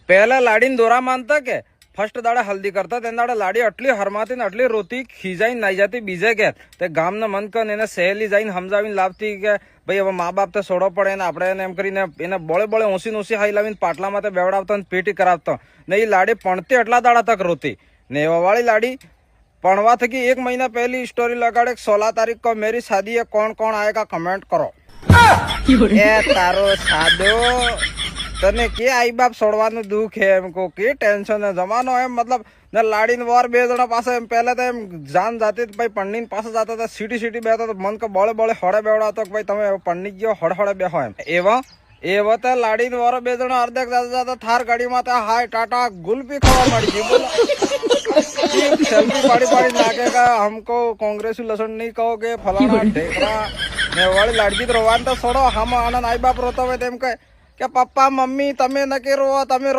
પહેલા લાડીને દોરા માનતા કે ફર્સ્ટ દાડે હલ્દી કરતા તેને દાડે લાડી આટલી હરમાતી ને આટલી રોતી ખીજાઈને નાઈ જતી બીજે કે તે ગામના મન કન એને સહેલી જઈને સમજાવીને લાવતી કે ભાઈ હવે મા બાપ તો છોડો પડે ને આપણે એને એમ કરીને એને બોળે બોળે ઊંસી હાઈ લાવીને પાટલામાં બેવડાવતા ને પેટી કરાવતા ને એ લાડી પણતી એટલા દાડા તક રોતી ને એવા વાળી લાડી पढ़वा थे कि 1 महीना पहली स्टोरी लगाड़े 16 तारीख को मेरी शादी है कौन कौन आएगा कमेंट करो ए तारो सादो तने के आई बाप छोड़वानु दुख है हमको के टेंशन है जमानो है मतलब न लाड़ी ने वार 2 जणा पास पहले तो जान जाती भाई पंडित पास जाता था सीटी बेहता तो मन को बड़े बड़े हड़े बेवड़ा तो भाई तमे पंडित गयो हड़े बेहो एम एवं तो लाड़ी ने वारो 2 जणा अर्धेक जाता थार गाड़ी में हाय टाटा गुल्फी खावा मड़ी गई बोलो सेल्फी पाड़ी लागेगा हमको कांग्रेचुलेशन नहीं कहोगे फलाना ढेकरा ने वाली लड़की तो रोवान तो छोड़ो हम आनंद आई बाप रोता हुए तेम के पप्पा मम्मी तमे न के रोवा तमे